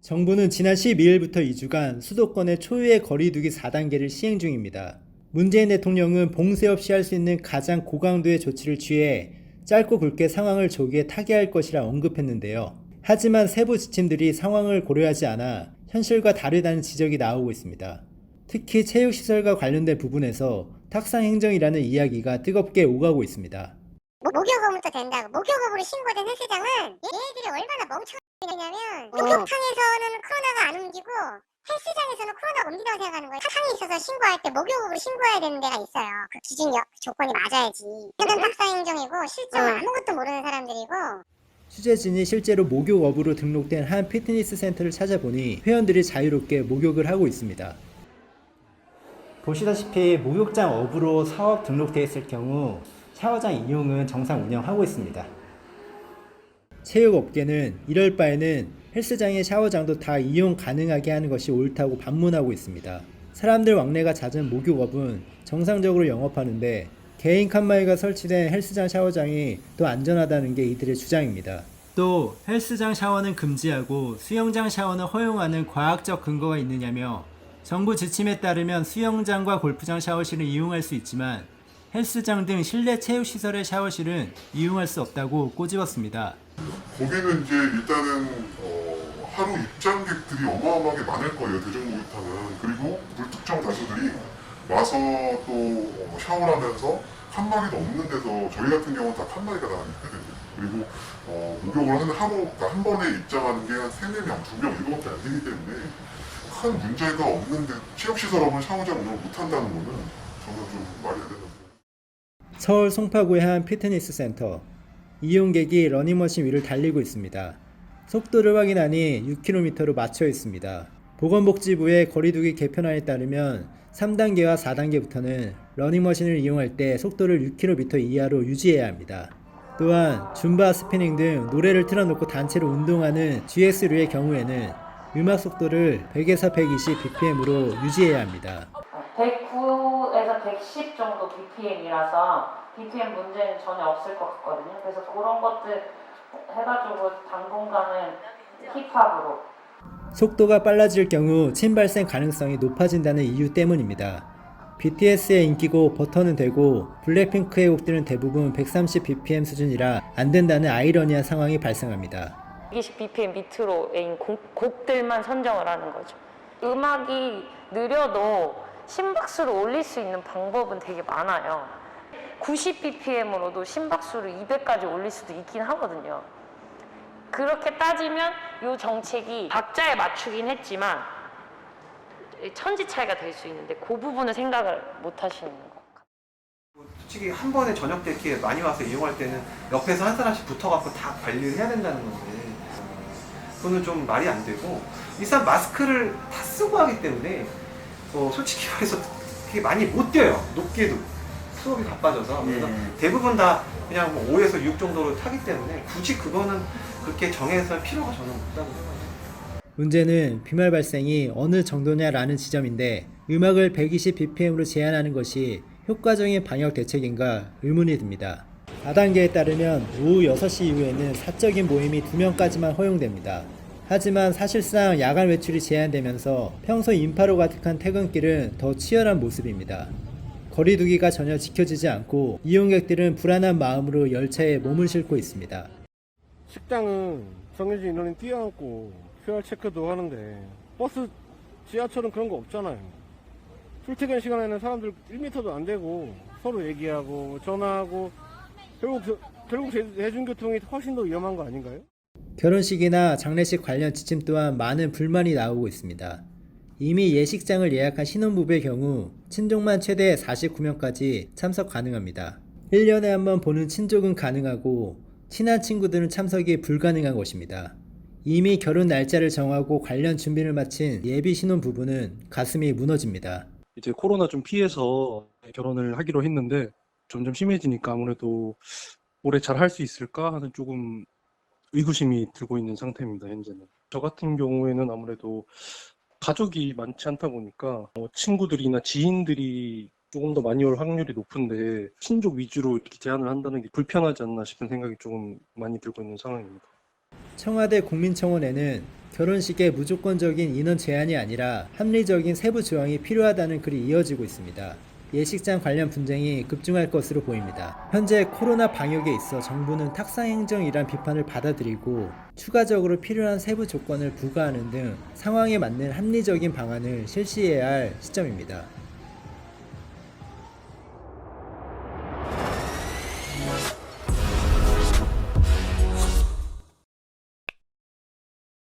정부는 지난 12일부터 2주간 수도권의 초유의 거리두기 4단계를 시행 중입니다. 문재인 대통령은 봉쇄 없이 할 수 있는 가장 고강도의 조치를 취해 짧고 굵게 상황을 조기에 타개할 것이라 언급했는데요. 하지만 세부 지침들이 상황을 고려하지 않아 현실과 다르다는 지적이 나오고 있습니다. 특히 체육시설과 관련된 부분에서 탁상행정이라는 이야기가 뜨겁게 오가고 있습니다. 목욕업부터 된다고. 목욕업으로 신고된 헬스장은 얘네들이 얼마나 멍청하냐면 목욕탕에서는 코로나가 안 옮기고 헬스장에서는 코로나가 옮긴다고 생각하는 거예요. 사상이 있어서 신고할 때 목욕업으로 신고해야 되는 데가 있어요. 그 기준 조건이 맞아야지. 이건 탁상행정이고 실적은 아무것도 모르는 사람들이고. 취재진이 실제로 목욕업으로 등록된 한 피트니스 센터를 찾아보니 회원들이 자유롭게 목욕을 하고 있습니다. 보시다시피 목욕장 업으로 사업 등록되어 있을 경우 샤워장 이용은 정상 운영하고 있습니다. 체육업계는 이럴 바에는 헬스장의 샤워장도 다 이용 가능하게 하는 것이 옳다고 반문하고 있습니다. 사람들 왕래가 잦은 목욕업은 정상적으로 영업하는데 개인 칸막이가 설치된 헬스장 샤워장이 더 안전하다는 게 이들의 주장입니다. 또 헬스장 샤워는 금지하고 수영장 샤워는 허용하는 과학적 근거가 있느냐며 정부 지침에 따르면 수영장과 골프장 샤워실은 이용할 수 있지만 헬스장 등 실내 체육시설의 샤워실은 이용할 수 없다고 꼬집었습니다. 거기는 이제 일단은 하루 입장객들이 어마어마하게 많을 거예요. 대중목욕탕은. 그리고 불특정 다수들이 와서 또 샤워를 하면서 칸막이도 없는 데서 저희 같은 경우는 다 칸막이가 다 있거든요. 그리고 목욕을 하는 하루, 그러니까 한 번에 입장하는 게 한 3, 4명, 2명 이거밖에 안 되기 때문에 큰 문제가 없는데 체육시설업은 샤워장 운영을 못한다는 거는 저는 좀 말이 안 된다고. 서울 송파구의 한 피트니스 센터. 이용객이 러닝머신 위를 달리고 있습니다. 속도를 확인하니 6km로 맞춰 있습니다. 보건복지부의 거리두기 개편안에 따르면 3단계와 4단계부터는 러닝머신을 이용할 때 속도를 6km 이하로 유지해야 합니다. 또한 줌바, 스피닝 등 노래를 틀어놓고 단체로 운동하는 GS류의 경우에는 음악 속도를 100에서 120 bpm으로 유지해야 합니다. 109에서 110 정도 bpm이라서 bpm 문제는 전혀 없을 것 같거든요. 그래서 그런 것들 해가지고 당분간은 힙합으로. 속도가 빨라질 경우 침 발생 가능성이 높아진다는 이유 때문입니다. BTS의 인기곡 버터는 되고 블랙핑크의 곡들은 대부분 130 bpm 수준이라 안 된다는 아이러니한 상황이 발생합니다. 120 bpm 밑으로인 곡들만 선정을 하는 거죠. 음악이 느려도 심박수를 올릴 수 있는 방법은 되게 많아요. 90 bpm으로도 심박수를 200까지 올릴 수도 있긴 하거든요. 그렇게 따지면 이 정책이 박자에 맞추긴 했지만 천지 차이가 될 수 있는데 그 부분을 생각을 못 하시는 것 같아요. 솔직히 한 번에 저녁 때 이렇게 많이 와서 이용할 때는 옆에서 한 사람씩 붙어갖고 다 관리를 해야 된다는 건데 그거는 좀 말이 안 되고 일단 마스크를 다 쓰고 하기 때문에 솔직히 말해서 그게 많이 못 뛰어요. 높게도 수업이 바빠져서 그래서 대부분 다 그냥 5에서 6 정도로 타기 때문에 굳이 그거는 그렇게 정해서 필요가 저는 없다고 생각해요. 문제는 비말 발생이 어느 정도냐라는 지점인데 음악을 120 bpm으로 제한하는 것이 효과적인 방역 대책인가 의문이 듭니다. 4단계에 따르면 오후 6시 이후에는 사적인 모임이 2명까지만 허용됩니다. 하지만 사실상 야간 외출이 제한되면서 평소 인파로 가득한 퇴근길은 더 치열한 모습입니다. 거리두기가 전혀 지켜지지 않고 이용객들은 불안한 마음으로 열차에 몸을 싣고 있습니다. 식당은 정해진 인원이 뛰어앉고 QR 체크도 하는데 버스, 지하철은 그런 거 없잖아요. 출퇴근 시간에는 사람들 1m도 안 되고 서로 얘기하고 전화하고 결국 대중교통이 훨씬 더 위험한 거 아닌가요? 결혼식이나 장례식 관련 지침 또한 많은 불만이 나오고 있습니다. 이미 예식장을 예약한 신혼부부의 경우 친족만 최대 49명까지 참석 가능합니다. 1년에 한 번 보는 친족은 가능하고 친한 친구들은 참석이 불가능한 것입니다. 이미 결혼 날짜를 정하고 관련 준비를 마친 예비 신혼부부는 가슴이 무너집니다. 이제 코로나 좀 피해서 결혼을 하기로 했는데 점점 심해지니까 아무래도 올해 잘 할 수 있을까 하는 조금 의구심이 들고 있는 상태입니다, 현재는. 저 같은 경우에는 아무래도 가족이 많지 않다 보니까 친구들이나 지인들이 조금 더 많이 올 확률이 높은데 친족 위주로 이렇게 제한을 한다는 게 불편하지 않나 싶은 생각이 조금 많이 들고 있는 상황입니다. 청와대 국민청원에는 결혼식에 무조건적인 인원 제한이 아니라 합리적인 세부 조항이 필요하다는 글이 이어지고 있습니다. 예식장 관련 분쟁이 급증할 것으로 보입니다. 현재 코로나 방역에 있어 정부는 탁상행정이란 비판을 받아들이고 추가적으로 필요한 세부 조건을 부과하는 등 상황에 맞는 합리적인 방안을 실시해야 할 시점입니다.